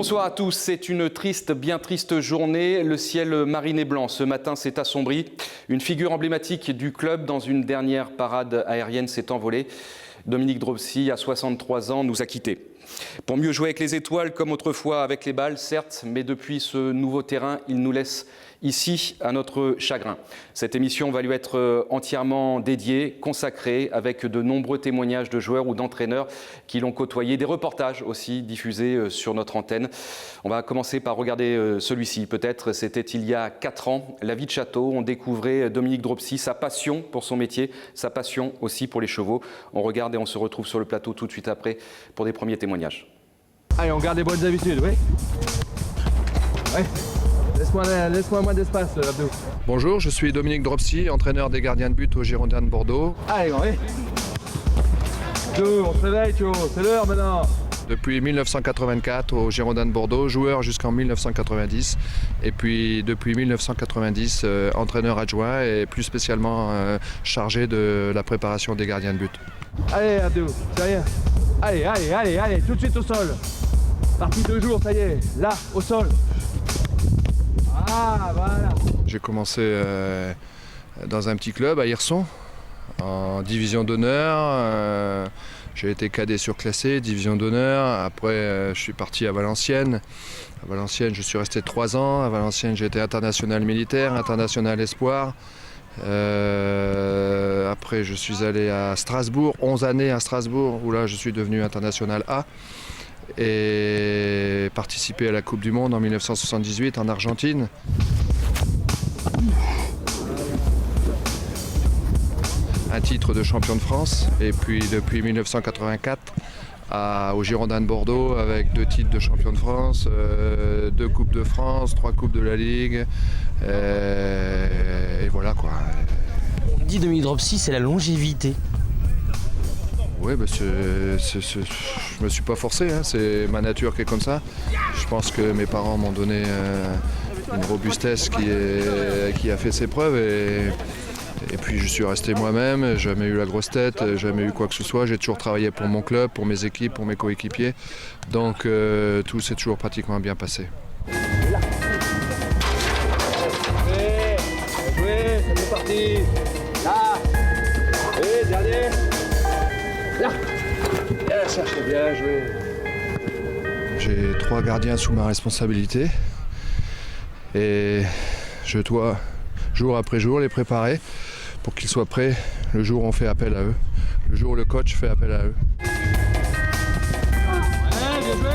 Bonsoir à tous, c'est une triste, bien triste journée. Le ciel marine et blanc ce matin s'est assombri. Une figure emblématique du club dans une dernière parade aérienne s'est envolée. Dominique Dropsy, à 63 ans, nous a quittés. Pour mieux jouer avec les étoiles comme autrefois avec les balles, certes, mais depuis ce nouveau terrain, il nous laisse ici à notre chagrin. Cette émission va lui être entièrement dédiée, consacrée, avec de nombreux témoignages de joueurs ou d'entraîneurs qui l'ont côtoyé, des reportages aussi diffusés sur notre antenne. On va commencer par regarder celui-ci. Peut-être c'était il y a 4 ans, la vie de château. On découvrait Dominique Dropsy, sa passion pour son métier, sa passion aussi pour les chevaux. On regarde et on se retrouve sur le plateau tout de suite après pour des premiers témoignages. Allez, on garde les bonnes habitudes, oui. Ouais. Laisse-moi moins d'espace, Abdou. Bonjour, je suis Dominique Dropsy, entraîneur des gardiens de but aux Girondins de Bordeaux. Allez, oui. Abdou, on se réveille, Théo, c'est l'heure maintenant. Depuis 1984 aux Girondins de Bordeaux, joueur jusqu'en 1990. Et puis depuis 1990, entraîneur adjoint et plus spécialement chargé de la préparation des gardiens de but. Allez, Abdou, sérieux. Allez, tout de suite au sol. Partie 2 jours, ça y est, là, au sol. Ah, voilà. J'ai commencé dans un petit club à Hirson, en division d'honneur. J'ai été cadet surclassé, division d'honneur. Après, je suis parti à Valenciennes. À Valenciennes, je suis resté 3 ans. À Valenciennes, j'ai été international militaire, international espoir. Après, je suis allé à Strasbourg, 11 années à Strasbourg, où là, je suis devenu international A. Et participé à la Coupe du Monde en 1978 en Argentine. Un titre de champion de France. Et puis depuis 1984 aux Girondins de Bordeaux avec 2 titres de champion de France, 2 Coupes de France, 3 Coupes de la Ligue. Et voilà quoi. On dit Dominique Dropsy, c'est la longévité. Oui, bah je me suis pas forcé, hein. C'est ma nature qui est comme ça. Je pense que mes parents m'ont donné une robustesse qui a fait ses preuves et puis je suis resté moi-même, jamais eu la grosse tête, jamais eu quoi que ce soit. J'ai toujours travaillé pour mon club, pour mes équipes, pour mes coéquipiers. Donc tout s'est toujours pratiquement bien passé. Joué, c'est parti. Là. Et dernier. Là. Bien, cherche bien joué. J'ai 3 gardiens sous ma responsabilité et je dois jour après jour les préparer pour qu'ils soient prêts le jour où on fait appel à eux, le jour où le coach fait appel à eux. Ouais, bien joué.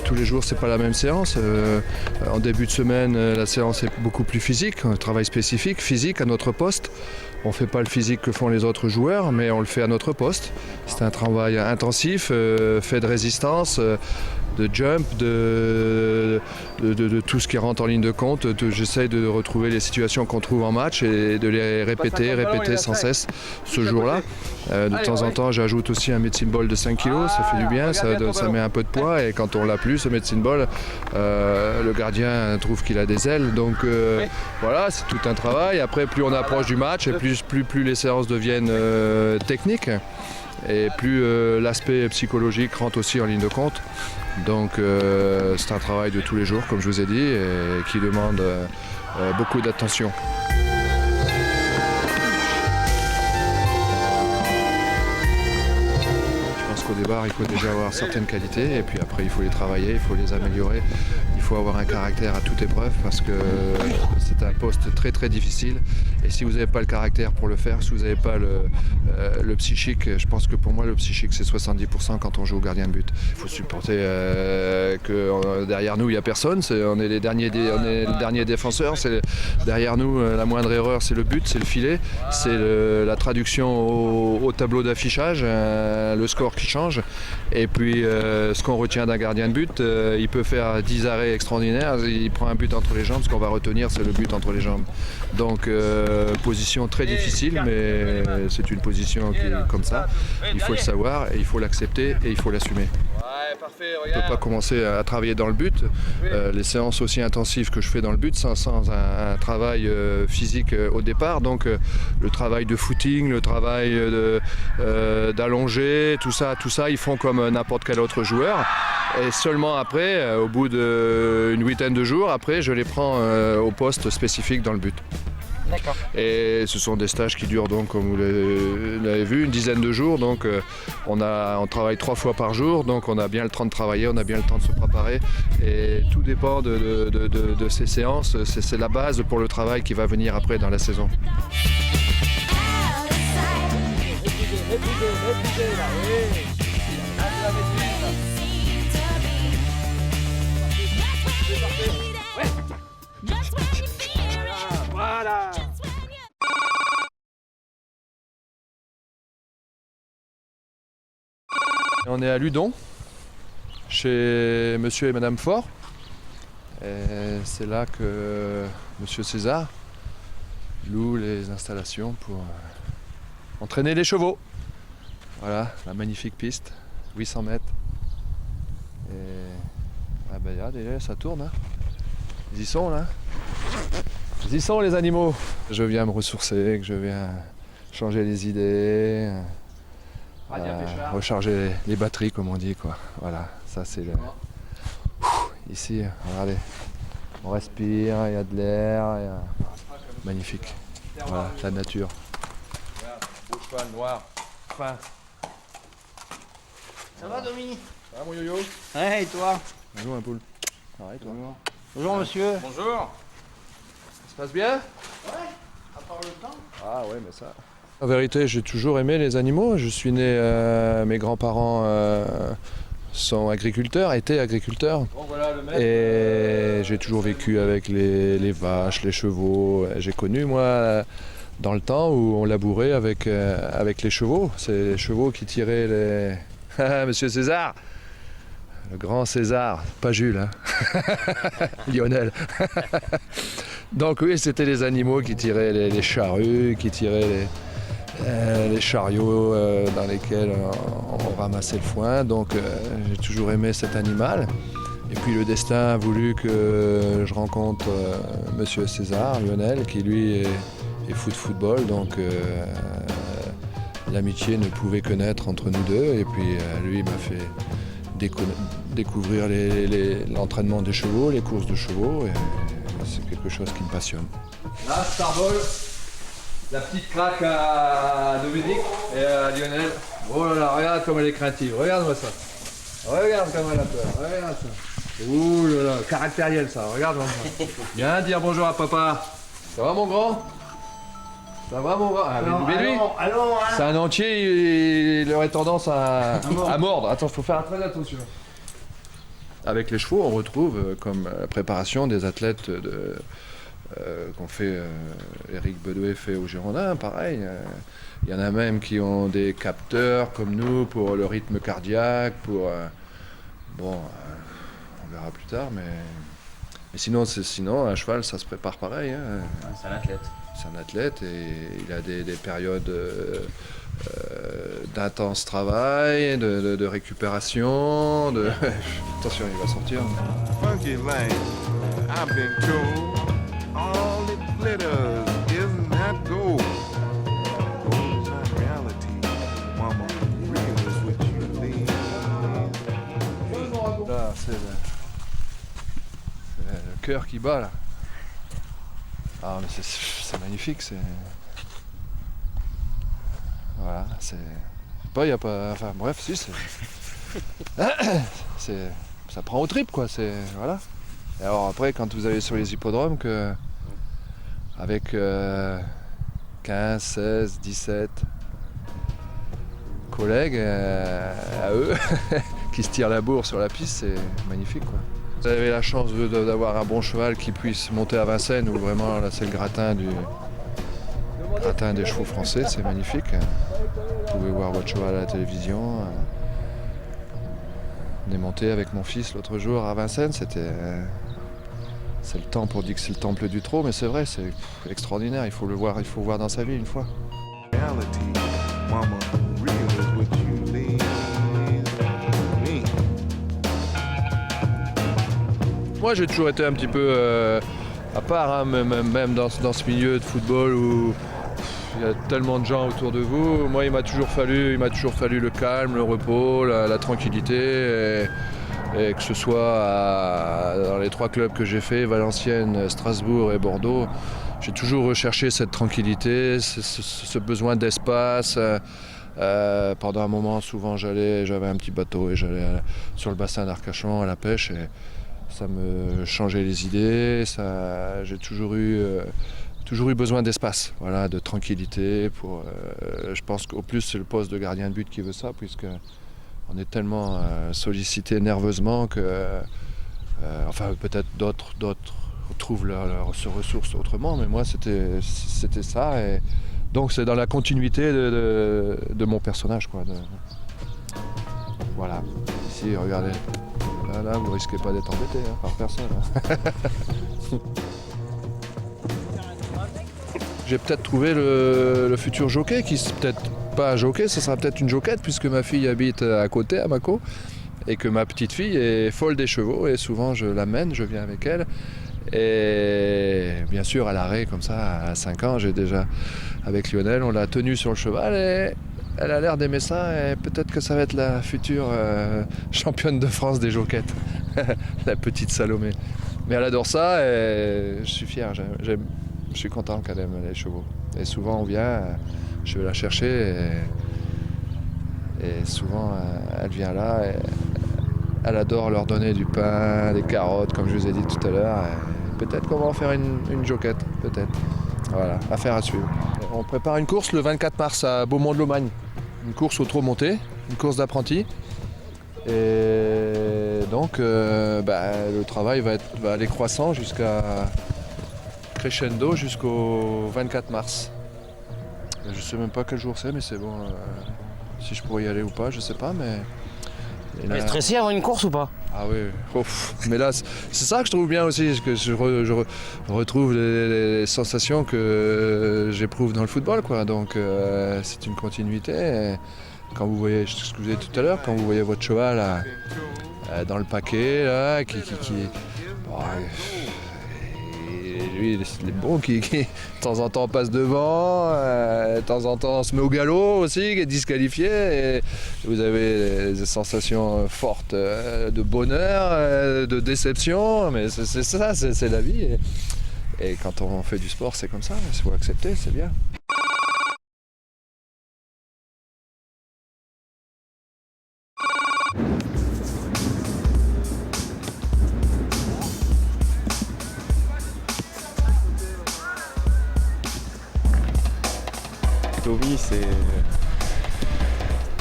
Tous les jours, c'est pas la même séance. En début de semaine, la séance est beaucoup plus physique, un travail spécifique, physique à notre poste. On ne fait pas le physique que font les autres joueurs, mais on le fait à notre poste. C'est un travail intensif, fait de résistance, de jump, de tout ce qui rentre en ligne de compte. J'essaye de retrouver les situations qu'on trouve en match et de les répéter sans cesse ce jour-là. De temps en temps, j'ajoute aussi un medicine ball de 5 kg, ça fait du bien, ça met un peu de poids. Et quand on l'a plus, ce medicine ball, le gardien trouve qu'il a des ailes. Donc voilà, c'est tout un travail. Après, plus on approche du match et plus les séances deviennent techniques. Et plus l'aspect psychologique rentre aussi en ligne de compte. Donc c'est un travail de tous les jours, comme je vous ai dit, et qui demande beaucoup d'attention. Qu'au départ, il faut déjà avoir certaines qualités et puis après, il faut les travailler, il faut les améliorer. Il faut avoir un caractère à toute épreuve parce que c'est un poste très très difficile. Et si vous n'avez pas le caractère pour le faire, si vous n'avez pas le psychique, je pense que pour moi, le psychique, c'est 70% quand on joue au gardien de but. Il faut supporter que derrière nous, il n'y a personne. On est les derniers défenseurs. Derrière nous, la moindre erreur, c'est le but, c'est le filet. C'est la traduction au tableau d'affichage, le score qui change. Et puis ce qu'on retient d'un gardien de but, il peut faire 10 arrêts extraordinaires, il prend un but entre les jambes, ce qu'on va retenir c'est le but entre les jambes. Donc position très difficile, mais c'est une position qui est comme ça, il faut le savoir et il faut l'accepter et il faut l'assumer. parfait, On ne peut pas commencer à travailler dans le but. Les séances aussi intensives que je fais dans le but sans un travail physique au départ. Donc le travail de footing, le travail d'allonger, tout ça, ils font comme n'importe quel autre joueur. Et seulement après, au bout d'une huitaine de jours, après, je les prends au poste spécifique dans le but. D'accord. Et ce sont des stages qui durent donc, comme vous l'avez vu, une dizaine de jours. Donc on travaille 3 fois par jour, donc on a bien le temps de travailler, on a bien le temps de se préparer. Et tout dépend de ces séances. C'est la base pour le travail qui va venir après dans la saison. Voilà. On est à Ludon, chez monsieur et madame Faure. Et c'est là que monsieur César loue les installations pour entraîner les chevaux. Voilà, la magnifique piste, 800 mètres. Et ah ben regardez, ça tourne. Hein. Ils y sont là. Ils y sont les animaux. Je viens me ressourcer, que je viens changer les idées. Recharger les batteries comme on dit quoi. Voilà, ça c'est le... Ici, regardez, on respire, il y a de l'air, magnifique. Voilà, la nature. Regarde, beau cheval noir, fin. Ça va, Domi? Ça va mon yo-yo? Ouais, et toi? Bonjour un poule. Pareil toi. Bonjour, monsieur. Bonjour. Ça se passe bien? Ouais, à part le temps. Ah ouais, mais ça... En vérité, j'ai toujours aimé les animaux. Je suis né, mes grands-parents sont agriculteurs, étaient agriculteurs. Bon, voilà le maître. Et j'ai toujours vécu avec les vaches, les chevaux. J'ai connu, moi, dans le temps où on labourait avec les chevaux. C'est les chevaux qui tiraient les... Monsieur César, le grand César, pas Jules, hein. Lionel. Donc oui, c'était les animaux qui tiraient les charrues, qui tiraient les chariots dans lesquels on ramassait le foin. Donc j'ai toujours aimé cet animal. Et puis le destin a voulu que je rencontre monsieur César, Lionel, qui lui est football. Donc l'amitié ne pouvait que naître entre nous deux. Et puis lui m'a fait découvrir l'entraînement des chevaux, les courses de chevaux. Et c'est quelque chose qui me passionne. Là, Starball, la petite craque à Dominique et à Lionel. Oh là là, regarde comme elle est craintive, regarde-moi ça. Regarde comme elle a peur, regarde ça. Ouh là là, caractériel ça, regarde-moi ça. Viens dire bonjour à papa. Ça va mon grand? Ça va mon grand? Ah, mais lui, Allons, hein. c'est un entier, il aurait tendance à mordre. Attends, faut faire très attention. Avec les chevaux, on retrouve comme préparation des athlètes qu'on fait, Eric Bedouet fait au Girondin, pareil. Il y en a même qui ont des capteurs comme nous pour le rythme cardiaque, pour... bon, on verra plus tard, mais sinon, un cheval, ça se prépare pareil. Hein. C'est un athlète. C'est un athlète et il a des périodes d'intense travail, de récupération, de... Attention, il va sortir. Funky lane, I've been told, all it glitters isn't that gold. Gold is not reality, mama, real is what you leave. Là, c'est le cœur qui bat là. Ah mais c'est magnifique, c'est... Voilà, c'est... Pas, y a pas... Enfin bref, si, c'est... Ça prend au tripes quoi, c'est... Voilà. Et alors après, quand vous allez sur les hippodromes, avec 15, 16, 17 collègues à eux, qui se tirent la bourre sur la piste, c'est magnifique quoi. Vous avez la chance d'avoir un bon cheval qui puisse monter à Vincennes, où vraiment là c'est le gratin des chevaux français, c'est magnifique. Vous pouvez voir votre cheval à la télévision. On est monté avec mon fils l'autre jour à Vincennes, c'est le temple, on dit que c'est le temple du trot, mais c'est vrai, c'est extraordinaire, il faut le voir dans sa vie une fois. Reality, mama, real is what you leave me. Moi j'ai toujours été un petit peu à part, hein, même dans ce milieu de football où il y a tellement de gens autour de vous. Moi il m'a toujours fallu le calme, le repos, la tranquillité. Et que ce soit dans les 3 clubs que j'ai fait, Valenciennes, Strasbourg et Bordeaux, j'ai toujours recherché cette tranquillité, ce besoin d'espace. Pendant un moment, souvent j'avais un petit bateau et j'allais sur le bassin d'Arcachon à la pêche et ça me changeait les idées. J'ai toujours eu besoin d'espace, voilà, de tranquillité. Je pense qu'au plus c'est le poste de gardien de but qui veut ça, puisque on est tellement sollicité nerveusement que, enfin peut-être d'autres trouvent leurs ressources autrement, mais moi c'était ça. Et donc c'est dans la continuité de mon personnage, quoi. Voilà. Ici, regardez. Là, vous risquez pas d'être embêté par personne. J'ai peut-être trouvé le futur jockey, qui c'est peut-être pas un jockey, ce sera peut-être une jockette, puisque ma fille habite à côté, à Mâcon, et que ma petite fille est folle des chevaux, et souvent je l'amène, je viens avec elle. Et bien sûr à l'arrêt comme ça, à 5 ans, j'ai déjà, avec Lionel, on l'a tenue sur le cheval et elle a l'air d'aimer ça, et peut-être que ça va être la future championne de France des joquettes, la petite Salomé. Mais elle adore ça et je suis fier, je suis content qu'elle aime les chevaux. Et souvent on vient, je vais la chercher et souvent elle vient là et elle adore leur donner du pain, des carottes comme je vous ai dit tout à l'heure. Peut-être qu'on va en faire une joquette, peut-être. Voilà, affaire à suivre. On prépare une course le 24 mars à Beaumont-de-Lomagne. Une course au trot monté, une course d'apprenti. Et donc le travail va aller croissant crescendo jusqu'au 24 mars. Je sais même pas quel jour c'est, mais c'est bon. Si je pourrais y aller ou pas, je sais pas, mais... Mais stressé avant une course ou pas? Ah oui, mais là, c'est ça que je trouve bien aussi, que je retrouve les sensations que j'éprouve dans le football, quoi. Donc c'est une continuité. Et quand vous voyez, ce que vous avez dit tout à l'heure, quand vous voyez votre cheval dans le paquet, là, lui, il est bon, qui de temps en temps passe devant, de temps en temps se met au galop aussi, qui est disqualifié. Et vous avez des sensations fortes de bonheur, de déception, mais c'est ça, c'est la vie. Et quand on fait du sport, c'est comme ça, il faut accepter, c'est bien. Tommy,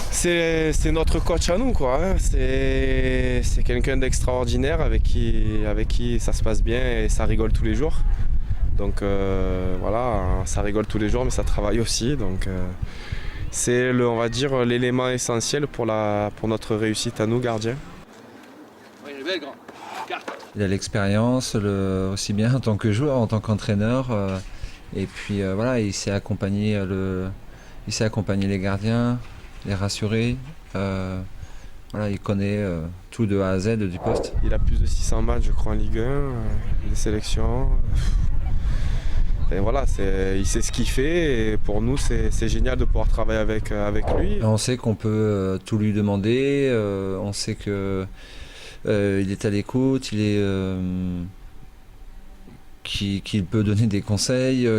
c'est notre coach à nous, quoi. Hein. C'est quelqu'un d'extraordinaire avec qui ça se passe bien et ça rigole tous les jours. Donc voilà, ça rigole tous les jours, mais ça travaille aussi. Donc c'est on va dire l'élément essentiel pour notre réussite à nous, gardiens. Il a l'expérience, aussi bien en tant que joueur, en tant qu'entraîneur. Et puis voilà, il sait accompagner les gardiens, les rassurer. Voilà, il connaît tout de A à Z du poste. Il a plus de 600 matchs, je crois, en Ligue 1, des sélections. Et voilà, il sait ce qu'il fait. Et pour nous, c'est génial de pouvoir travailler avec lui. On sait qu'on peut tout lui demander. On sait que il est à l'écoute. Qu'il peut donner des conseils,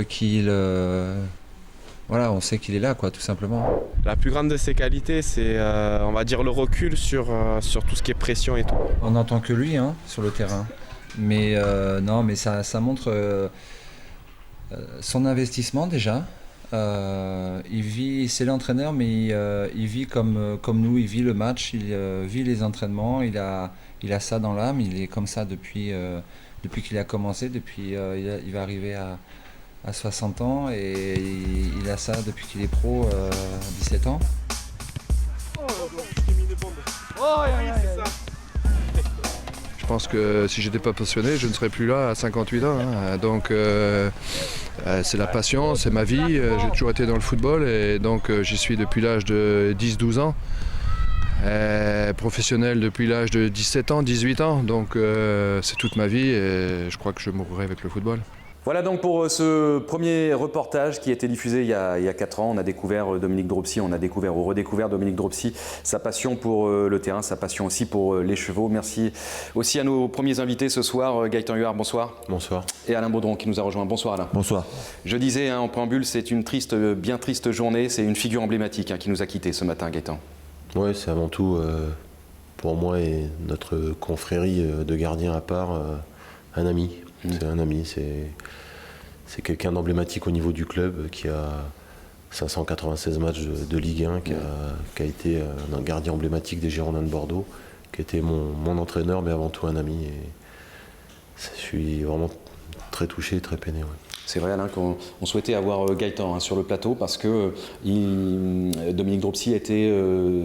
voilà, on sait qu'il est là, quoi, tout simplement. La plus grande de ses qualités, c'est, on va dire, le recul sur tout ce qui est pression et tout. On n'entend que lui, hein, sur le terrain. Mais non, mais ça montre son investissement déjà. C'est l'entraîneur, mais il vit comme nous, il vit le match, il vit les entraînements, il a ça dans l'âme, il est comme ça depuis qu'il a commencé, il va arriver à 60 ans et il a ça depuis qu'il est pro, 17 ans. Je pense que si j'étais pas passionné, je ne serais plus là à 58 ans. Hein. Donc c'est la passion, c'est ma vie. J'ai toujours été dans le football et donc j'y suis depuis l'âge de 10-12 ans. Professionnel depuis l'âge de 17 ans, 18 ans, donc c'est toute ma vie et je crois que je mourrai avec le football. Voilà donc pour ce premier reportage qui a été diffusé il y a 4 ans. On a découvert Dominique Dropsy, on a découvert ou redécouvert Dominique Dropsy, sa passion pour le terrain, sa passion aussi pour les chevaux. Merci aussi à nos premiers invités ce soir. Gaëtan Huard, bonsoir. Bonsoir. Et Alain Baudron qui nous a rejoint. Bonsoir Alain. Bonsoir. Je disais en préambule, c'est une triste, bien triste journée. C'est une figure emblématique qui nous a quittés ce matin, Gaëtan. Oui, c'est avant tout pour moi et notre confrérie de gardiens à part, un ami. C'est un ami, c'est quelqu'un d'emblématique au niveau du club qui a 596 matchs de Ligue 1, qui a été un gardien emblématique des Girondins de Bordeaux, qui a été mon entraîneur, mais avant tout un ami. Et je suis vraiment très touché, très peiné. Ouais. C'est vrai Alain qu'on souhaitait avoir Gaëtan sur le plateau parce que Dominique Dropsy était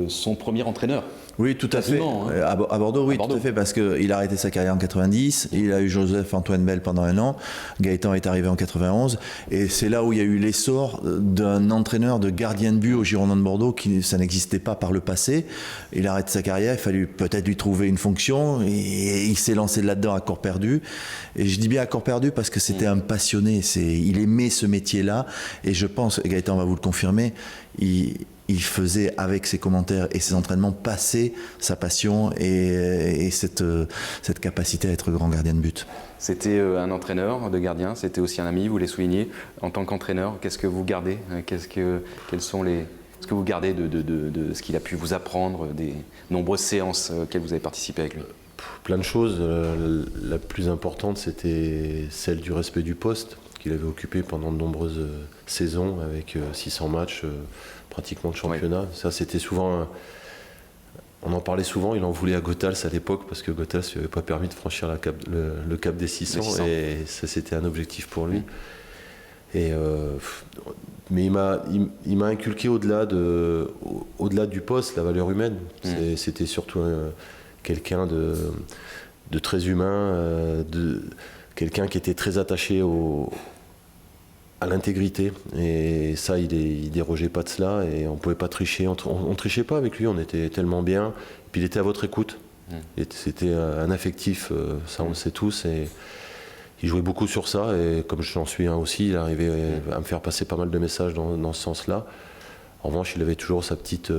son premier entraîneur. Oui, tout à fait. Hein. À Bordeaux, oui, tout à fait, parce qu'il a arrêté sa carrière en 90, il a eu Joseph-Antoine Bell pendant 1 an, Gaëtan est arrivé en 91, et c'est là où il y a eu l'essor d'un entraîneur de gardien de but au Girondins de Bordeaux, ça n'existait pas par le passé. Il a arrêté sa carrière, il fallut peut-être lui trouver une fonction, et il s'est lancé là-dedans à corps perdu. Et je dis bien à corps perdu parce que c'était un passionné, il aimait ce métier-là, et je pense, et Gaëtan va vous le confirmer, il faisait avec ses commentaires et ses entraînements passer sa passion et cette capacité à être grand gardien de but. C'était un entraîneur de gardien, c'était aussi un ami, vous les soulignez. En tant qu'entraîneur, qu'est-ce que vous gardez ? Qu'est-ce que vous gardez de ce qu'il a pu vous apprendre, des nombreuses séances auxquelles vous avez participé avec lui ? Plein de choses. La plus importante, c'était celle du respect du poste qu'il avait occupé pendant de nombreuses saisons avec 600 matchs pratiquement de championnat. Oui. Ça, c'était souvent... On en parlait souvent, il en voulait à Gothals à l'époque parce que Gothals ne lui avait pas permis de franchir le cap des 600 et ça, c'était un objectif pour lui. Et, mais il m'a inculqué au-delà du poste la valeur humaine. C'était surtout quelqu'un de très humain, quelqu'un qui était très attaché à l'intégrité, et ça il dérogeait pas de cela, et on pouvait pas tricher, on trichait pas avec lui, on était tellement bien, et puis il était à votre écoute, et c'était un affectif, ça on le sait tous, et il jouait beaucoup sur ça, et comme j'en suis un aussi, il arrivait à me faire passer pas mal de messages dans ce sens-là. En revanche, il avait toujours sa petite,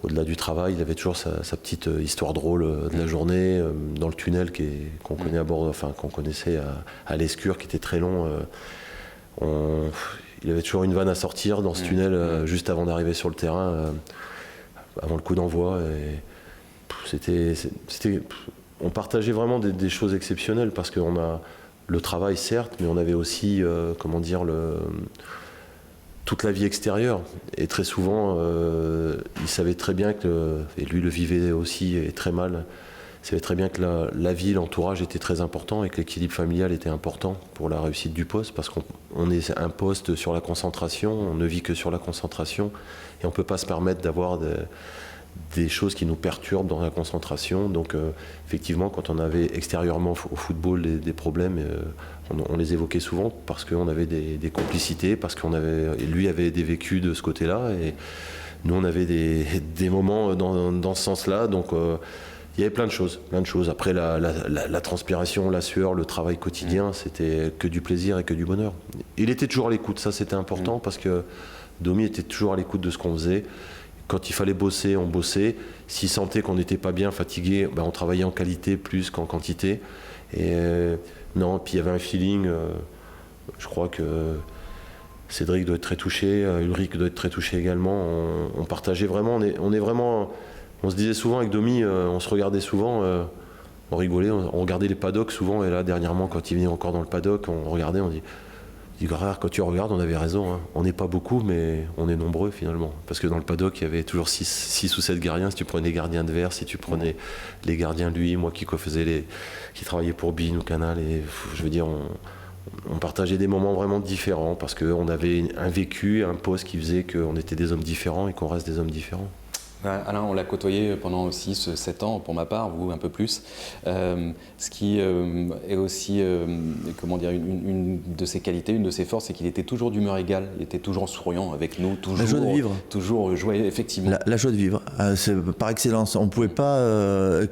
au-delà du travail, il avait toujours sa petite histoire drôle de la journée, dans le tunnel qu'on connaît à Bordeaux, enfin qu'on connaissait à l'Escure, qui était très long. Il avait toujours une vanne à sortir dans ce tunnel juste avant d'arriver sur le terrain, avant le coup d'envoi. On partageait vraiment des choses exceptionnelles parce qu'on a le travail certes, mais on avait aussi toute la vie extérieure. Et très souvent, il savait très bien et lui le vivait aussi et très mal. Il savait très bien que la vie, l'entourage était très important et que l'équilibre familial était important pour la réussite du poste, parce qu'on est un poste sur la concentration, on ne vit que sur la concentration et on ne peut pas se permettre d'avoir des choses qui nous perturbent dans la concentration. Donc effectivement, quand on avait extérieurement au football des problèmes, on les évoquait souvent parce qu'on avait des complicités, parce lui avait des vécus de ce côté-là et nous on avait des moments dans ce sens-là. Donc il y avait plein de choses. Après, la transpiration, la sueur, le travail quotidien, c'était que du plaisir et que du bonheur. Il était toujours à l'écoute, ça c'était important, parce que Domi était toujours à l'écoute de ce qu'on faisait. Quand il fallait bosser, on bossait. S'il sentait qu'on n'était pas bien, fatigué, on travaillait en qualité plus qu'en quantité. Et puis il y avait un feeling, je crois que Cédric doit être très touché, Ulrich doit être très touché également. On partageait vraiment, on se disait souvent avec Domi, on se regardait souvent, on rigolait, on regardait les paddocks souvent, et là dernièrement quand il venait encore dans le paddock, on regardait, on dit quand tu regardes, on avait raison, hein. On n'est pas beaucoup, mais on est nombreux finalement, parce que dans le paddock il y avait toujours 6 ou 7 gardiens, si tu prenais les gardiens de verre, si tu prenais les gardiens de lui, moi qui travaillais pour Bein ou Canal, et je veux dire, on partageait des moments vraiment différents, parce qu'on avait un vécu, un poste qui faisait qu'on était des hommes différents et qu'on reste des hommes différents. Alain, on l'a côtoyé pendant 6-7 ans, pour ma part, vous un peu plus. Ce qui est aussi, comment dire, une de ses qualités, une de ses forces, c'est qu'il était toujours d'humeur égale, il était toujours souriant avec nous, toujours, la joie de vivre. Toujours joyeux, effectivement. La joie de vivre, c'est par excellence. On ne pouvait pas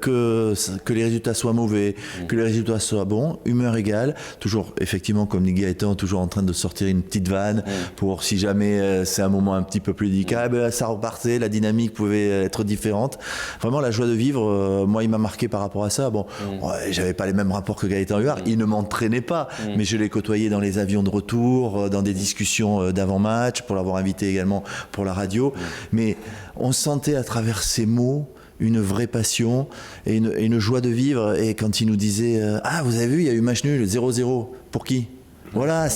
que les résultats soient mauvais, que les résultats soient bons, humeur égale, toujours, effectivement, comme dit Gaëtan, toujours en train de sortir une petite vanne pour si jamais c'est un moment un petit peu plus délicat, ça repartait, la dynamique pouvait être différente. Vraiment, la joie de vivre, moi, il m'a marqué par rapport à ça. Bon, j'avais pas les mêmes rapports que Gaëtan Huard, il ne m'entraînait pas, mais je l'ai côtoyé dans les avions de retour, dans des discussions d'avant-match, pour l'avoir invité également pour la radio. Mais on sentait à travers ces mots une vraie passion et une joie de vivre. Et quand il nous disait « Ah, vous avez vu, il y a eu match nul, 0-0. Pour qui ?» Voilà,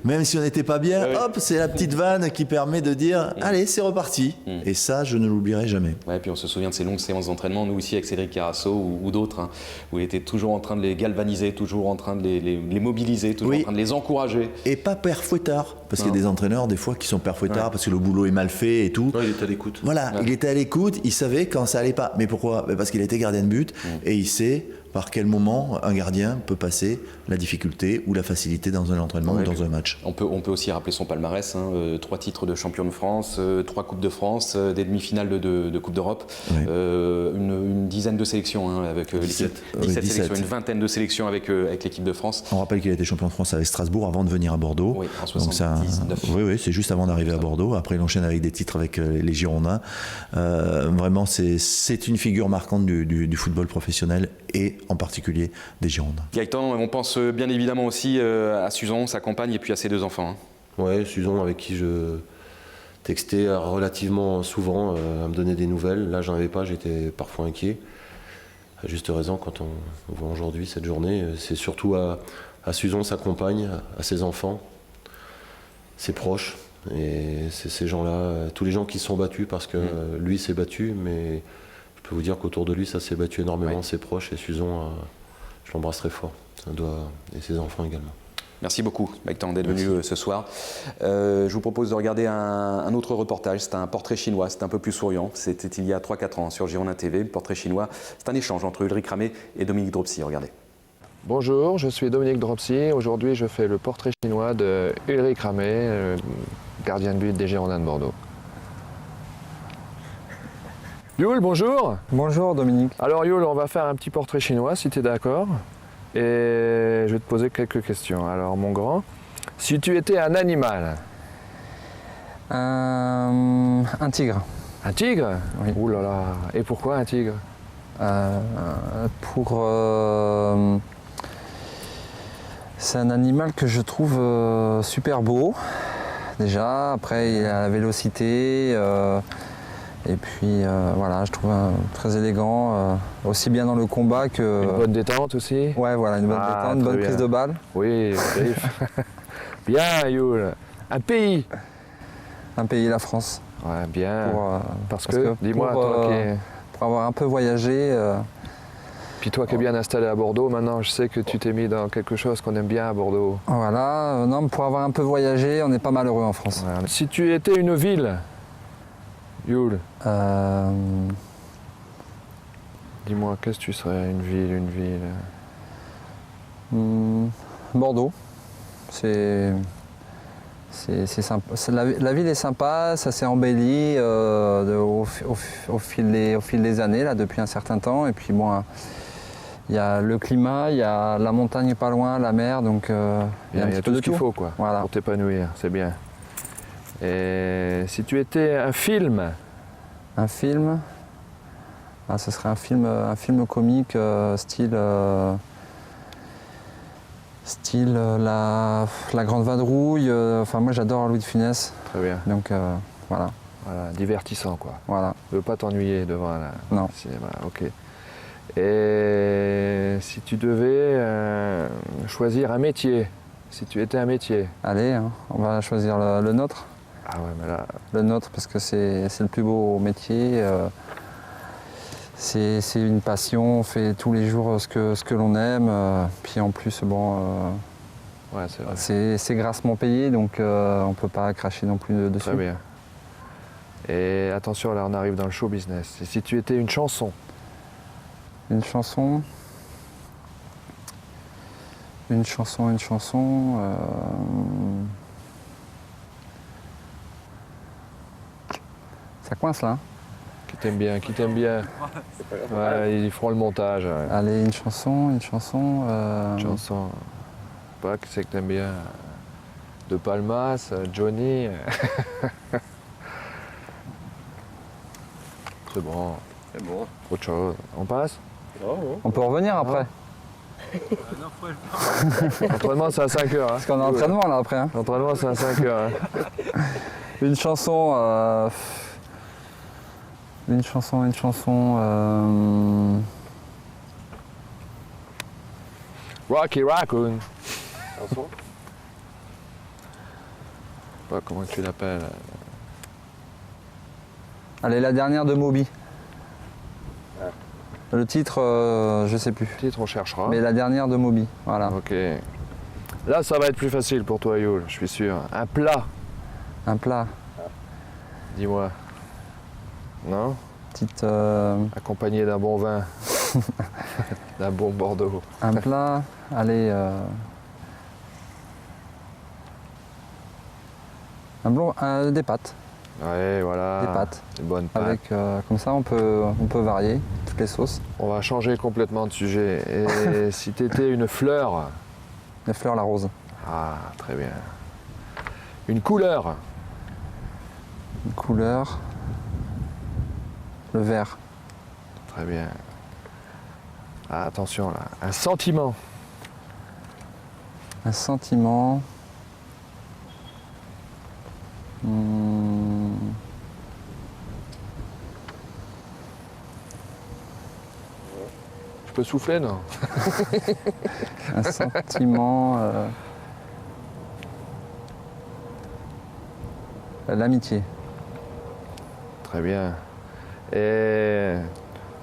même si on n'était pas bien, hop, c'est la petite vanne qui permet de dire allez, c'est reparti. Et ça, je ne l'oublierai jamais. Ouais, puis on se souvient de ces longues séances d'entraînement, nous aussi avec Cédric Carasso ou d'autres, où il était toujours en train de les galvaniser, toujours en train de les mobiliser, toujours en train de les encourager. Et pas père fouettard, parce qu'il y a des entraîneurs des fois qui sont père fouettard parce que le boulot est mal fait et tout. Ouais, il était à l'écoute. Voilà, il était à l'écoute, il savait quand ça allait pas. Mais pourquoi ? Parce qu'il était gardien de but et il sait par quel moment un gardien peut passer la difficulté ou la facilité dans un entraînement ou dans un match. On peut aussi rappeler son palmarès, 3 titres de champion de France, 3 Coupes de France, des demi-finales de Coupe d'Europe, une dizaine de sélections avec l'équipe, 17 sélections, une vingtaine de sélections avec l'équipe de France. On rappelle qu'il a été champion de France avec Strasbourg avant de venir à Bordeaux. Oui, en 79. Oui, c'est juste avant d'arriver à Bordeaux. Après, il enchaîne avec des titres avec les Girondins. Vraiment, c'est une figure marquante du football professionnel et en particulier des Girondins. Gaëtan, on pense bien évidemment aussi à Suzon, sa compagne, et puis à ses 2 enfants. Ouais, Suzon avec qui je textais relativement souvent à me donner des nouvelles. Là, j'en avais pas, j'étais parfois inquiet. À juste raison, quand on voit aujourd'hui cette journée, c'est surtout à Suzon, sa compagne, à ses enfants, ses proches. Et c'est ces gens-là, tous les gens qui se sont battus, parce que lui s'est battu, mais je peux vous dire qu'autour de lui, ça s'est battu énormément, ses proches, et Suzon, je l'embrasse très fort, et ses enfants également. Merci beaucoup, Gaëtan, d'être venu ce soir. Je vous propose de regarder un autre reportage. C'est un portrait chinois, c'est un peu plus souriant. C'était il y a 3-4 ans sur Girondin TV. Le portrait chinois, c'est un échange entre Ulrich Ramé et Dominique Dropsy. Regardez. Bonjour, je suis Dominique Dropsy. Aujourd'hui, je fais le portrait chinois de Ulrich Ramé, gardien de but des Girondins de Bordeaux. Yul, bonjour. Bonjour Dominique. Alors Yul, on va faire un petit portrait chinois si tu es d'accord. Et je vais te poser quelques questions. Alors mon grand, si tu étais un animal. Un tigre. Un tigre ? Oui. Ouh là là. Et pourquoi un tigre ? C'est un animal que je trouve super beau. Déjà, après il a la vélocité. Et puis voilà, je trouve très élégant, aussi bien dans le combat que... Une bonne détente aussi ? Ouais, voilà, une bonne détente, une bonne prise de balle. Oui, bien Yul. Un pays ? Un pays, la France. Ouais, bien. Parce que pour, dis-moi, toi qui... Pour avoir un peu voyagé... Puis toi qui es bien installé à Bordeaux, maintenant je sais que tu t'es mis dans quelque chose qu'on aime bien à Bordeaux. Voilà, non, pour avoir un peu voyagé, on est pas malheureux en France. Ouais. Si tu étais une ville, Yul, dis-moi, qu'est-ce que tu serais, une ville Bordeaux. C'est sympa. La ville est sympa, ça s'est embelli au fil des années, là, depuis un certain temps. Et puis bon, il y a le climat, il y a la montagne pas loin, la mer, donc il y a tout ce qu'il faut quoi, voilà, pour t'épanouir, c'est bien. Et si tu étais un film ? Un film ? Ce serait un film comique style la Grande Vadrouille. Enfin moi j'adore Louis de Funès. Très bien. Donc voilà. Voilà, divertissant quoi. Voilà. Ne veux pas t'ennuyer devant la... Non. Voilà, ok. Et si tu devais choisir un métier, si tu étais un métier. Allez, hein, on va choisir le nôtre. Ah ouais, mais là... Le nôtre parce que c'est le plus beau métier. C'est une passion, on fait tous les jours ce que l'on aime. Puis en plus, bon, ouais, c'est vrai. C'est grassement payé, donc on ne peut pas cracher non plus dessus. Très bien. Et attention, là on arrive dans le show business. Et si tu étais une chanson? Une chanson. Une chanson. Ça coince là. Hein. Qui t'aime bien, qui t'aime bien. Ouais, ils feront le montage. Ouais. Allez, une chanson. Une chanson. Pas que c'est que t'aimes bien. De Palmas, Johnny. C'est bon. C'est bon. Autre chose. On passe? On peut revenir après. L'entraînement c'est à 5 heures. Hein. Parce qu'on a entraînement là après. Hein. L'entraînement c'est à 5 heures. Hein. Une chanson. Rocky Raccoon. Chanson? Je sais pas comment tu l'appelles. Allez, la dernière de Moby. Le titre, je sais plus. Le titre on cherchera. Mais la dernière de Moby, voilà. Ok. Là ça va être plus facile pour toi Youl, je suis sûr. Un plat. Un plat. Dis-moi. Non? Petite. Accompagné d'un bon vin. D'un bon Bordeaux. Un plat. Allez. Des pâtes. Ouais, voilà. Des pâtes. Des bonnes pâtes. Avec, comme ça, on peut varier toutes les sauces. On va changer complètement de sujet. Et si tu étais une fleur? Les fleurs, la rose. Ah, très bien. Une couleur? Une couleur. Le vert. Très bien. Ah, attention là. Un sentiment? Un sentiment. Je peux souffler, non? Un sentiment. L'amitié. Très bien. Et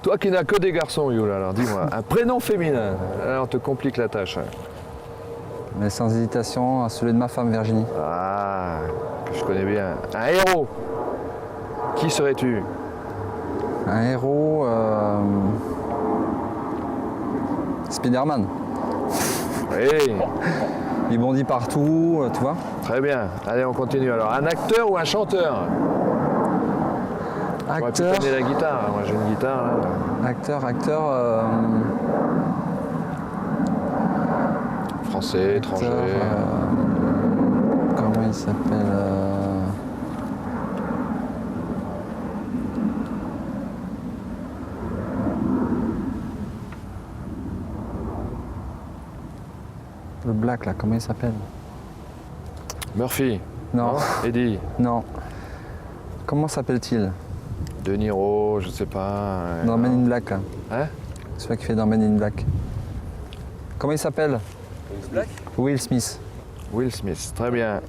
toi qui n'as que des garçons, Youl, alors dis-moi, un prénom féminin. Là, on te complique la tâche. Mais sans hésitation, celui de ma femme Virginie. Ah, que je connais bien. Un héros. Qui serais-tu? Un héros. Spider-Man. Oui. Il bondit partout, tu vois. Très bien. Allez, on continue alors. Un acteur ou un chanteur? Acteur. Tu connais la guitare. Moi, j'ai une guitare. Là. Acteur. Français, étranger. Comment il s'appelle Le Black là, comment il s'appelle? Murphy. Non. Eddie. Non. Comment s'appelle-t-il? De Niro, je sais pas. Dans Men in Black là. Hein? Celui qui fait dans Men in Black. Comment il s'appelle? Black? Will Smith. Will Smith, très bien.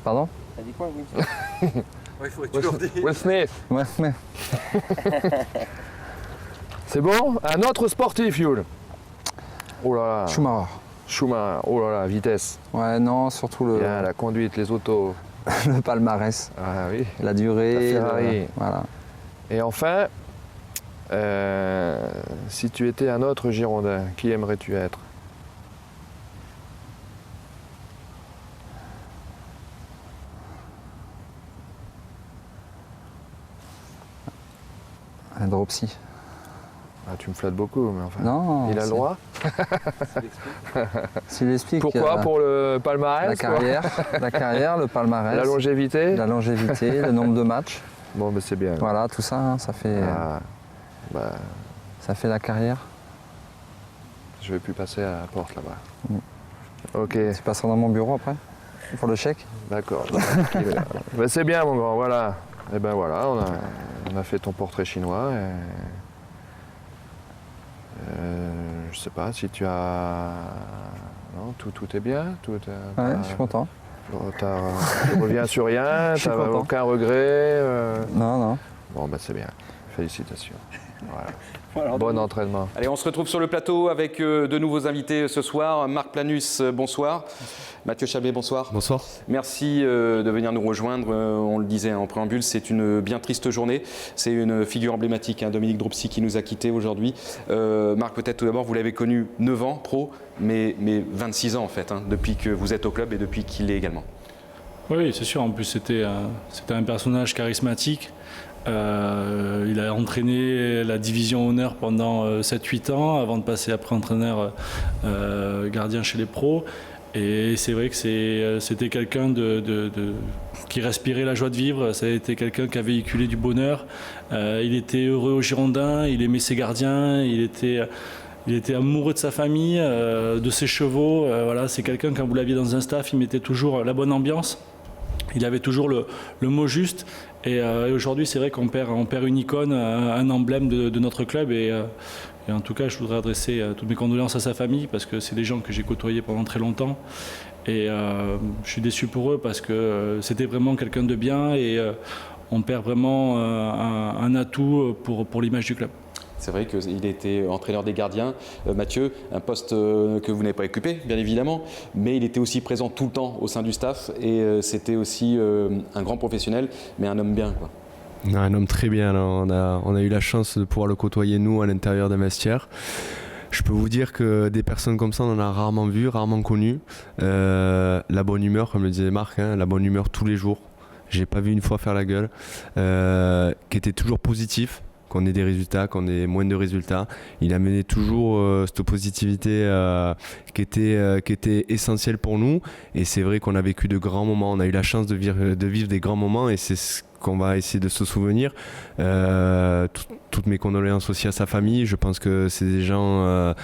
Pardon? T'as dit quoi, Will Smith? Il faudrait que tu leur dises. Will Smith. Ouais, mais. C'est bon? Un autre sportif, Youl. Oh là là. Schumacher. Schumacher, oh là là, vitesse. Ouais, non, surtout le, Bien, la conduite, les autos. le palmarès. Ah oui. La durée. La Ferrari. Voilà. Et enfin, si tu étais un autre Girondin, qui aimerais-tu être? Un Dropsy. Ah, tu me flattes beaucoup, mais enfin. Non. Il a le droit? S'il explique. Pourquoi? Pour le palmarès? La carrière, la carrière, le palmarès. La longévité? La longévité, le nombre de matchs. Bon, mais c'est bien. Voilà, tout ça, hein, ça fait. Ah, bah, Ça fait la carrière. je vais plus passer à la porte là-bas. Mm. Ok, Tu passeras dans mon bureau après pour le chèque. d'accord. Ben, c'est bien, mon grand, voilà. Et ben voilà, on a fait ton portrait chinois. Et... je sais pas si tu as. Non, tout est bien. Ouais, je suis content. Tu reviens sur rien, Je suis tu n'as content. aucun regret. Non, non. Bon, ben c'est bien. Félicitations. Voilà. Bon entraînement. Allez, on se retrouve sur le plateau avec de nouveaux invités ce soir. Marc Planus, bonsoir. Mathieu Chabet, bonsoir. Bonsoir. Merci de venir nous rejoindre. On le disait en préambule, c'est une bien triste journée. C'est une figure emblématique, Dominique Dropsy, qui nous a quittés aujourd'hui. Marc, peut-être tout d'abord, vous l'avez connu 9 ans pro, mais 26 ans en fait, depuis que vous êtes au club et depuis qu'il est également. Oui, c'est sûr. En plus, c'était un personnage charismatique. Il a entraîné la division honneur pendant 7-8 ans avant de passer après entraîneur gardien chez les pros. Et c'est vrai que c'était quelqu'un qui respirait la joie de vivre. Ça a été quelqu'un qui a véhiculé du bonheur. Il était heureux aux Girondins, il aimait ses gardiens, il était amoureux de sa famille, de ses chevaux. Voilà, c'est quelqu'un, quand vous l'aviez dans un staff, il mettait toujours la bonne ambiance. Il avait toujours le mot juste. Et aujourd'hui, c'est vrai qu'on perd une icône, un emblème de notre club. Et en tout cas, je voudrais adresser toutes mes condoléances à sa famille parce que c'est des gens que j'ai côtoyés pendant très longtemps. Et je suis déçu pour eux parce que c'était vraiment quelqu'un de bien et on perd vraiment un atout pour l'image du club. C'est vrai qu'il était entraîneur des gardiens. Mathieu, un poste que vous n'avez pas occupé, bien évidemment, mais il était aussi présent tout le temps au sein du staff et c'était aussi un grand professionnel, mais un homme bien, quoi. Un homme très bien. Là. On a eu la chance de pouvoir le côtoyer, nous, à l'intérieur des vestiaires. Je peux vous dire que des personnes comme ça, on en a rarement vu, rarement connu. La bonne humeur, comme le disait Marc, la bonne humeur tous les jours. J'ai pas vu une fois faire la gueule. Qui était toujours positif. Qu'on ait des résultats, qu'on ait moins de résultats. Il amenait toujours cette positivité qui était essentielle pour nous. Et c'est vrai qu'on a vécu de grands moments. On a eu la chance de vivre des grands moments et c'est ce qu'on va essayer de se souvenir. Toutes mes condoléances aussi à sa famille. Je pense que c'est des gens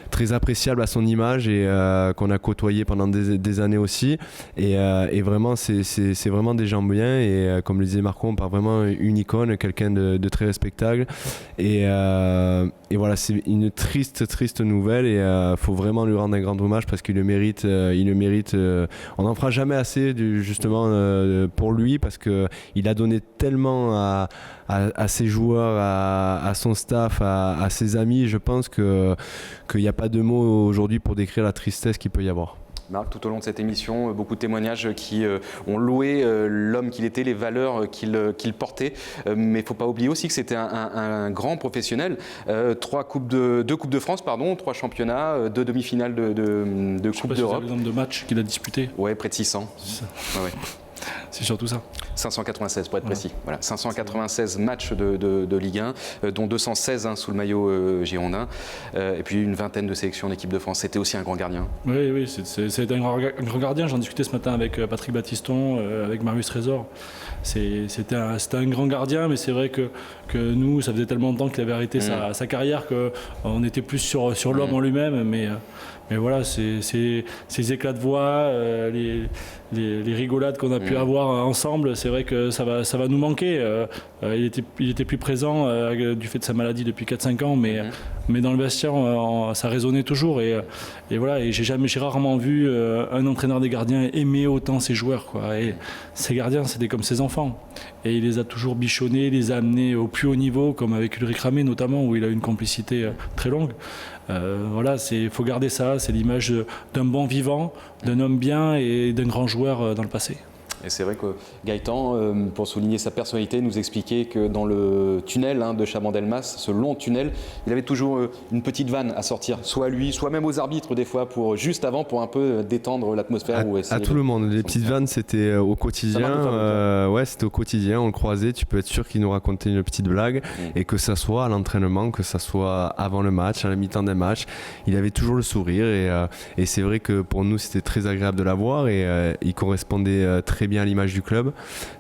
très appréciables à son image et qu'on a côtoyé pendant des années aussi. Et vraiment, c'est vraiment des gens bien. Et comme le disait Marco, on parle vraiment une icône, quelqu'un de très respectable. Et voilà, c'est une triste nouvelle. Et faut vraiment lui rendre un grand hommage parce qu'il le mérite. On n'en fera jamais assez, justement, pour lui parce qu'il a donné tellement à ses joueurs, à son staff, à ses amis. Je pense qu'il n'y a pas de mots aujourd'hui pour décrire la tristesse qu'il peut y avoir. Marc, tout au long de cette émission, beaucoup de témoignages qui ont loué l'homme qu'il était, les valeurs qu'il portait. Mais il ne faut pas oublier aussi que c'était un grand professionnel. 2 coupes de France, 3 championnats, 2 demi-finales de Coupe d'Europe. C'est le nombre de matchs qu'il a disputés. Ouais, près de 600. Ouais. C'est surtout ça. 596 pour être précis. Voilà, 596 matchs de Ligue 1, dont 216 sous le maillot girondin, et puis une vingtaine de sélections en équipe de France. C'était aussi un grand gardien. Oui, c'est un grand gardien. J'en discutais ce matin avec Patrick Battiston, avec Marius Trésor. C'était un grand gardien, mais c'est vrai que nous, ça faisait tellement de temps qu'il avait arrêté sa carrière qu'on était plus sur l'homme en lui-même. Mais voilà, ces éclats de voix, les rigolades qu'on a pu avoir ensemble, c'est vrai que ça va nous manquer. Il était plus présent du fait de sa maladie depuis 4-5 ans, mais dans le vestiaire, ça résonnait toujours. Et voilà, et j'ai rarement vu un entraîneur des gardiens aimer autant ses joueurs, quoi. Et ses gardiens, c'était comme ses enfants. Et il les a toujours bichonnés, les a amenés au plus haut niveau, comme avec Ulrich Ramé notamment, où il a une complicité très longue. Voilà, faut garder ça, c'est l'image d'un bon vivant, d'un homme bien et d'un grand joueur dans le passé. Et c'est vrai que Gaëtan, pour souligner sa personnalité, nous expliquait que dans le tunnel de Chabandelmas, ce long tunnel, il avait toujours une petite vanne à sortir, soit à lui, soit même aux arbitres des fois, juste avant, pour un peu détendre l'atmosphère. À tout le monde, les petites vannes, c'était au quotidien. Ouais, c'était au quotidien, on le croisait, tu peux être sûr qu'il nous racontait une petite blague, et que ça soit à l'entraînement, que ça soit avant le match, à la mi-temps des matchs, il avait toujours le sourire, et c'est vrai que pour nous, c'était très agréable de l'avoir, et il correspondait très bien à l'image du club.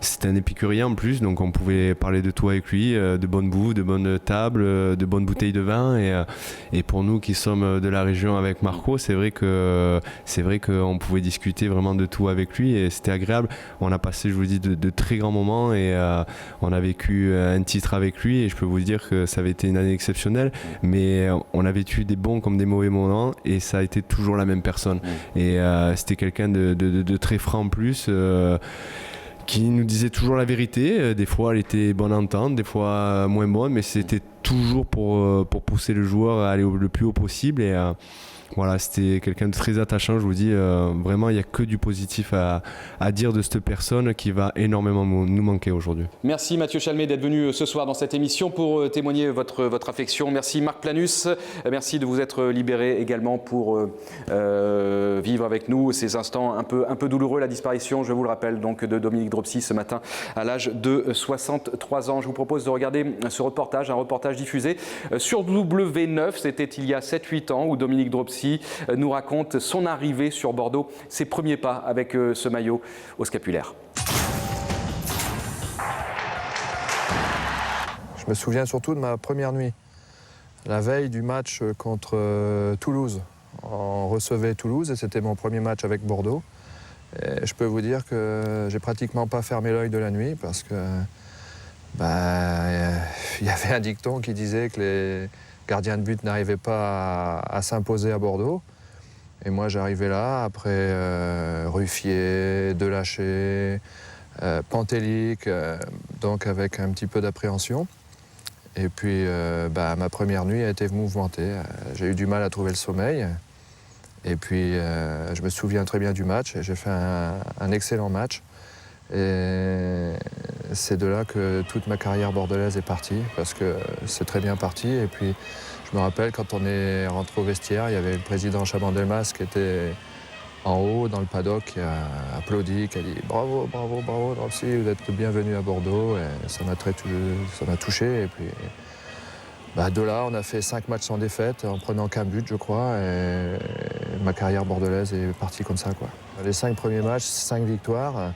C'était un épicurien en plus, donc on pouvait parler de tout avec lui, de bonnes bouffe, de bonnes tables, de bonnes bouteilles de vin, et pour nous qui sommes de la région avec Marco, c'est vrai qu'on pouvait discuter vraiment de tout avec lui et c'était agréable. On a passé, je vous dis, de très grands moments et on a vécu un titre avec lui et je peux vous dire que ça avait été une année exceptionnelle, mais on a vécu des bons comme des mauvais moments et ça a été toujours la même personne. Et c'était quelqu'un de très franc en plus, qui nous disait toujours la vérité. Des fois elle était bonne entente, des fois moins bonne, mais c'était toujours pour pousser le joueur à aller le plus haut possible. Et voilà, c'était quelqu'un de très attachant, je vous dis. Vraiment, il n'y a que du positif à dire de cette personne qui va énormément nous manquer aujourd'hui. Merci Mathieu Chalmé d'être venu ce soir dans cette émission pour témoigner votre affection. Merci Marc Planus, merci de vous être libéré également pour vivre avec nous ces instants un peu douloureux. La disparition, je vous le rappelle, donc de Dominique Dropsy ce matin à l'âge de 63 ans. Je vous propose de regarder ce reportage, un reportage diffusé sur W9. C'était il y a 7-8 ans où Dominique Dropsy nous raconte son arrivée sur Bordeaux, ses premiers pas avec ce maillot au scapulaire. Je me souviens surtout de ma première nuit, la veille du match contre Toulouse. On recevait Toulouse et c'était mon premier match avec Bordeaux. Et je peux vous dire que j'ai pratiquement pas fermé l'œil de la nuit parce que il y avait un dicton qui disait que les gardiens de but n'arrivaient pas à s'imposer à Bordeaux. Et moi j'arrivais là après Ruffier, Delaché, Pantelic, donc avec un petit peu d'appréhension. Et puis ma première nuit a été mouvementée. J'ai eu du mal à trouver le sommeil. Et puis je me souviens très bien du match. J'ai fait un excellent match. Et c'est de là que toute ma carrière bordelaise est partie, parce que c'est très bien parti. Et puis je me rappelle quand on est rentré au vestiaire, il y avait le président Chaban-Delmas qui était en haut dans le paddock, qui a applaudi, qui a dit bravo, bravo, bravo Dropsy, vous êtes le bienvenu à Bordeaux. Et ça m'a touché. Et puis de là, on a fait 5 matchs sans défaite en prenant qu'un but, je crois. Et ma carrière bordelaise est partie comme ça, quoi. Les 5 premiers matchs, 5 victoires.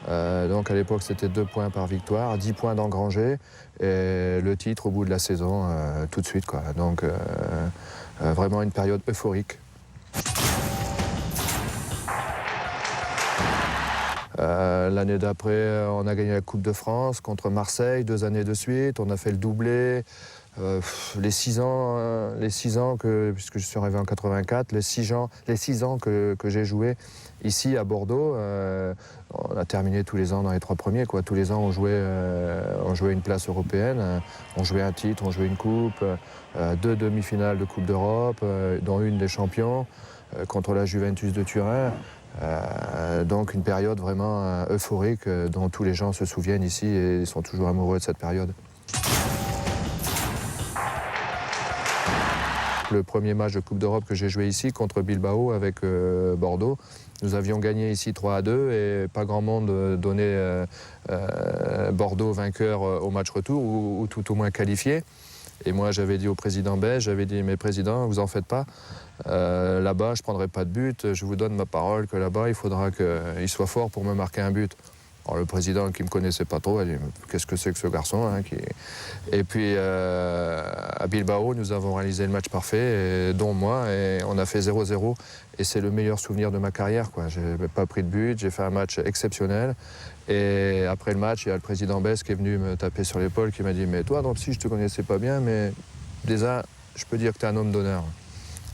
Donc à l'époque, c'était 2 points par victoire, 10 points d'engrangés. Et le titre au bout de la saison, tout de suite, quoi. Donc vraiment une période euphorique. L'année d'après, on a gagné la Coupe de France contre Marseille, 2 années de suite. On a fait le doublé. Les 6 ans puisque je suis arrivé en 84, les 6 ans que j'ai joué ici à Bordeaux, on a terminé tous les ans dans les 3 premiers, quoi. Tous les ans, on jouait une place européenne, on jouait un titre, on jouait une coupe, 2 demi-finales de Coupe d'Europe, dont une des champions, contre la Juventus de Turin. Donc une période vraiment euphorique dont tous les gens se souviennent ici et sont toujours amoureux de cette période. Le premier match de Coupe d'Europe que j'ai joué ici contre Bilbao avec Bordeaux, nous avions gagné ici 3-2 et pas grand monde donnait Bordeaux vainqueur au match retour ou tout au moins qualifié. Et moi j'avais dit au président belge, j'avais dit mais président, vous en faites pas, là-bas je prendrai pas de but, je vous donne ma parole que là-bas il faudra qu'il soit fort pour me marquer un but. Alors, le président qui ne me connaissait pas trop a dit « Qu'est-ce que c'est que ce garçon hein, Et puis à Bilbao, nous avons réalisé le match parfait, dont moi, et on a fait 0-0. Et c'est le meilleur souvenir de ma carrière, quoi. Je n'ai pas pris de but, j'ai fait un match exceptionnel. Et après le match, il y a le président Bess qui est venu me taper sur l'épaule, qui m'a dit « Mais toi, Dropsy, je ne te connaissais pas bien, mais déjà, je peux dire que tu es un homme d'honneur. »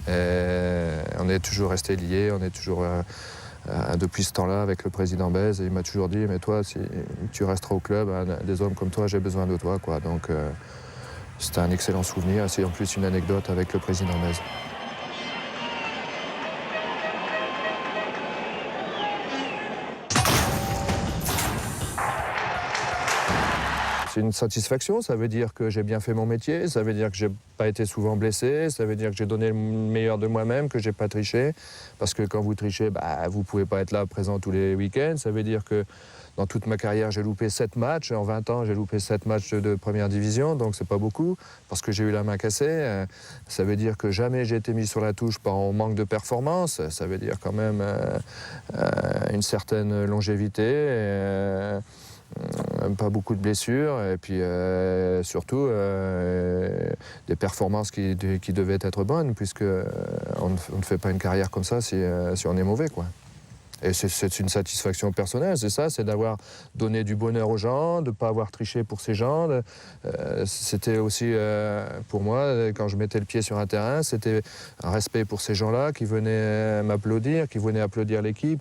Et on est toujours restés liés, on est toujours... depuis ce temps-là avec le président Bèze, il m'a toujours dit mais toi si tu resteras au club, des hommes comme toi j'ai besoin de toi, quoi. Donc c'était un excellent souvenir, c'est en plus une anecdote avec le président Bèze. C'est une satisfaction, ça veut dire que j'ai bien fait mon métier, ça veut dire que j'ai pas été souvent blessé, ça veut dire que j'ai donné le meilleur de moi-même, que j'ai pas triché. Parce que quand vous trichez, vous pouvez pas être là présent tous les week-ends. Ça veut dire que dans toute ma carrière, j'ai loupé 7 matchs. En 20 ans, j'ai loupé 7 matchs de première division, donc c'est pas beaucoup, parce que j'ai eu la main cassée. Ça veut dire que jamais j'ai été mis sur la touche par un manque de performance. Ça veut dire quand même une certaine longévité. Pas beaucoup de blessures et puis surtout des performances qui devaient être bonnes puisque on ne fait pas une carrière comme ça si on est mauvais, quoi. Et c'est une satisfaction personnelle, c'est ça, c'est d'avoir donné du bonheur aux gens, de ne pas avoir triché pour ces gens. C'était aussi, pour moi, quand je mettais le pied sur un terrain, c'était un respect pour ces gens-là qui venaient m'applaudir, qui venaient applaudir l'équipe.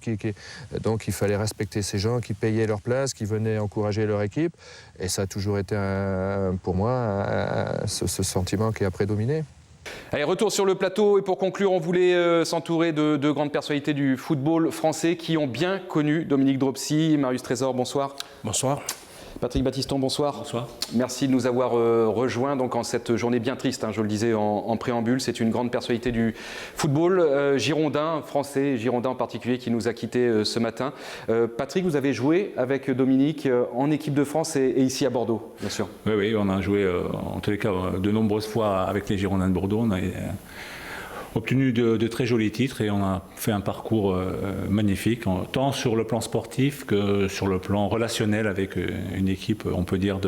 Donc il fallait respecter ces gens qui payaient leur place, qui venaient encourager leur équipe. Et ça a toujours été, pour moi, ce sentiment qui a prédominé. Allez, retour sur le plateau et pour conclure, on voulait s'entourer de grandes personnalités du football français qui ont bien connu Dominique Dropsy. Marius Trésor, bonsoir. Bonsoir. Patrick Battiston, bonsoir. Bonsoir. Merci de nous avoir rejoints donc, en cette journée bien triste, je le disais en préambule. C'est une grande personnalité du football girondin, français, girondin en particulier, qui nous a quittés ce matin. Patrick, vous avez joué avec Dominique en équipe de France et ici à Bordeaux, bien sûr. Oui, on a joué en tous les cas de nombreuses fois avec les Girondins de Bordeaux. On a obtenu de très jolis titres et on a fait un parcours magnifique, tant sur le plan sportif que sur le plan relationnel avec une équipe, on peut dire,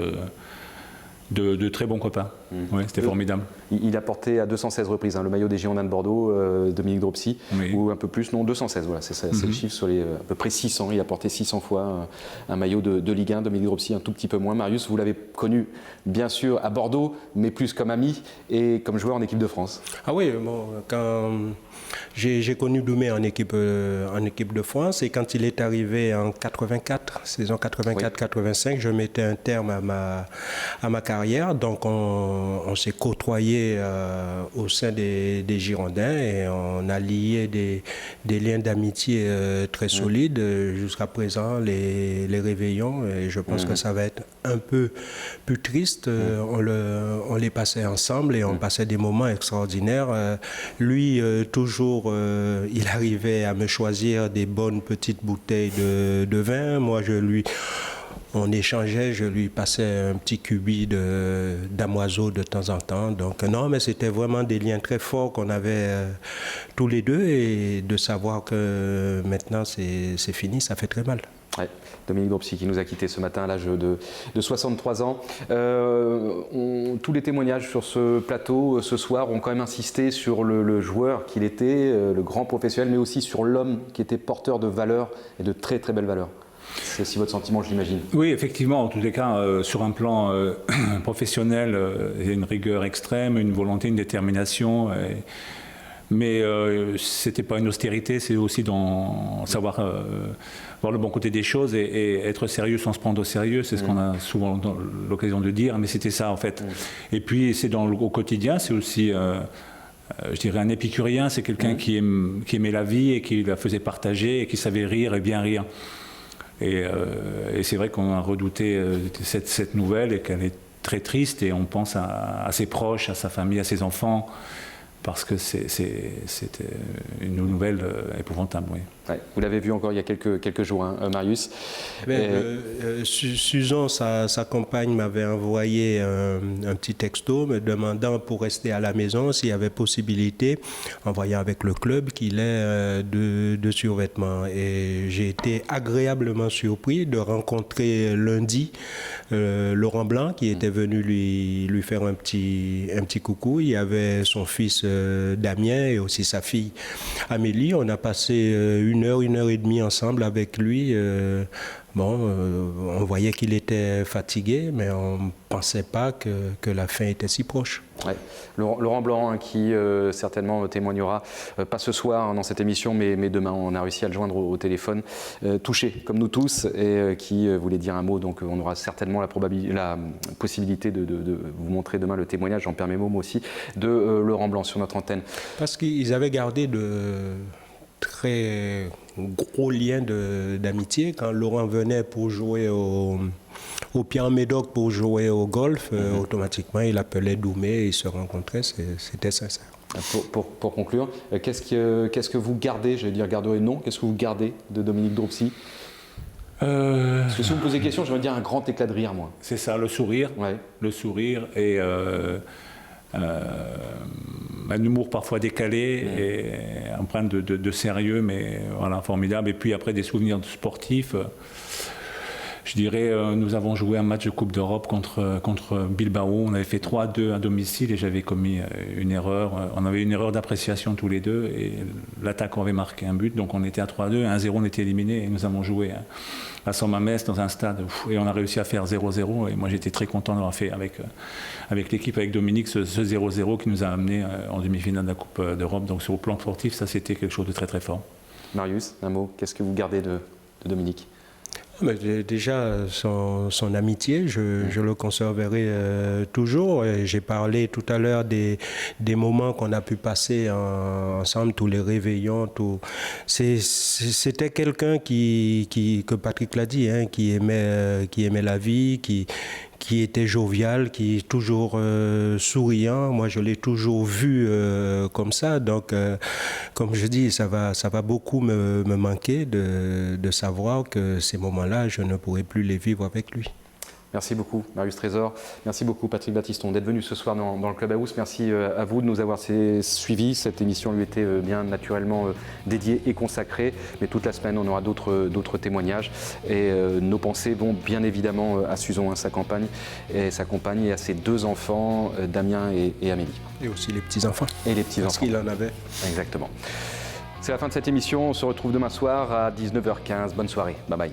de très bons copains. Ouais, c'était formidable. Il a porté à 216 reprises le maillot des Girondins de Bordeaux, Dominique Dropsy, ou un peu plus, non, 216, voilà, c'est le chiffre sur les à peu près 600. Il a porté 600 fois un maillot de Ligue 1, Dominique Dropsy un tout petit peu moins. Marius, vous l'avez connu bien sûr à Bordeaux, mais plus comme ami et comme joueur en équipe de France. Ah oui, bon, quand j'ai connu Doumé en équipe de France et quand il est arrivé en 84, saison 84-85, je mettais un terme à ma carrière. Donc on s'est côtoyé au sein des Girondins et on a lié des liens d'amitié très solides. Jusqu'à présent, les réveillons, et je pense que ça va être un peu plus triste. On les passait ensemble et on passait des moments extraordinaires. Lui, toujours, il arrivait à me choisir des bonnes petites bouteilles de vin. Moi, on échangeait, je lui passais un petit cubi d'amoiseau de temps en temps. Donc non, mais c'était vraiment des liens très forts qu'on avait tous les deux, et de savoir que maintenant c'est fini, ça fait très mal. Ouais. Dominique Dropsy qui nous a quittés ce matin à l'âge de 63 ans. Tous les témoignages sur ce plateau ce soir ont quand même insisté sur le joueur qu'il était, le grand professionnel, mais aussi sur l'homme qui était porteur de valeurs et de très très belles valeurs. C'est aussi votre sentiment, je l'imagine. Oui, effectivement, en tous les cas, sur un plan professionnel, il y a une rigueur extrême, une volonté, une détermination. Mais ce n'était pas une austérité, c'est aussi savoir voir le bon côté des choses et être sérieux sans se prendre au sérieux. C'est ce qu'on a souvent l'occasion de dire, mais c'était ça en fait. Et puis c'est au quotidien, c'est aussi... je dirais un épicurien, c'est quelqu'un qui aimait la vie et qui la faisait partager et qui savait rire et bien rire. Et c'est vrai qu'on a redouté cette nouvelle et qu'elle est très triste, et on pense à ses proches, à sa famille, à ses enfants, parce que c'était une nouvelle épouvantable. Oui. Ouais, vous l'avez vu encore il y a quelques jours, Marius. Susan, sa compagne, m'avait envoyé un petit texto me demandant pour rester à la maison s'il y avait possibilité, en voyant avec le club, qu'il ait de survêtements. Et j'ai été agréablement surpris de rencontrer lundi Laurent Blanc, qui était venu lui faire un petit coucou. Il y avait son fils Damien et aussi sa fille Amélie. On a passé une heure et demie ensemble avec lui. On voyait qu'il était fatigué, mais on ne pensait pas que la fin était si proche. Ouais. Laurent Blanc, qui certainement témoignera, pas ce soir dans cette émission, mais demain, on a réussi à le joindre au téléphone, touché comme nous tous, et qui voulait dire un mot. Donc on aura certainement la possibilité de vous montrer demain le témoignage, j'en permets mot aussi, de Laurent Blanc sur notre antenne. Parce qu'ils avaient gardé très gros lien d'amitié. Quand Laurent venait pour jouer au Pierre Médoc pour jouer au golf, automatiquement il appelait Doumé, ils se rencontraient, c'était sincère. Pour conclure, qu'est-ce que vous gardez, j'allais dire garderez non, qu'est-ce que vous gardez de Dominique Dropsy? Parce que si vous me posez des questions, j'aimerais dire un grand éclat de rire, moi. C'est ça, le sourire. Ouais. Le sourire et un humour parfois décalé et empreint de sérieux, mais voilà, formidable. Et puis après, des souvenirs sportifs. Je dirais, nous avons joué un match de Coupe d'Europe contre Bilbao. On avait fait 3-2 à domicile et j'avais commis une erreur. On avait une erreur d'appréciation tous les deux et l'attaquant avait marqué un but. Donc on était à 3-2, 1-0 on était éliminé et nous avons joué à San Mamés dans un stade et on a réussi à faire 0-0. Et moi j'étais très content d'avoir fait avec l'équipe, avec Dominique, ce 0-0 qui nous a amené en demi-finale de la Coupe d'Europe. Donc sur le plan sportif, ça c'était quelque chose de très très fort. Marius, un mot, qu'est-ce que vous gardez de Dominique ? Déjà, son amitié, je le conserverai toujours. J'ai parlé tout à l'heure des moments qu'on a pu passer ensemble, tous les réveillons. C'était quelqu'un que Patrick l'a dit, hein, qui aimait la vie, qui était jovial, qui est toujours souriant. Moi, je l'ai toujours vu comme ça. Donc, comme je dis, ça va beaucoup me manquer de savoir que ces moments-là, je ne pourrai plus les vivre avec lui. Merci beaucoup, Marius Trésor. Merci beaucoup, Patrick Battiston, d'être venu ce soir dans le Clubhouse. Merci à vous de nous avoir suivis. Cette émission lui était bien naturellement dédiée et consacrée. Mais toute la semaine, on aura d'autres témoignages. Et nos pensées vont bien évidemment à Suzon, sa compagne et à ses 2 enfants, Damien et Amélie. Et aussi les petits-enfants. Et les petits-enfants. Parce qu'il en avait. Exactement. C'est la fin de cette émission. On se retrouve demain soir à 19h15. Bonne soirée. Bye bye.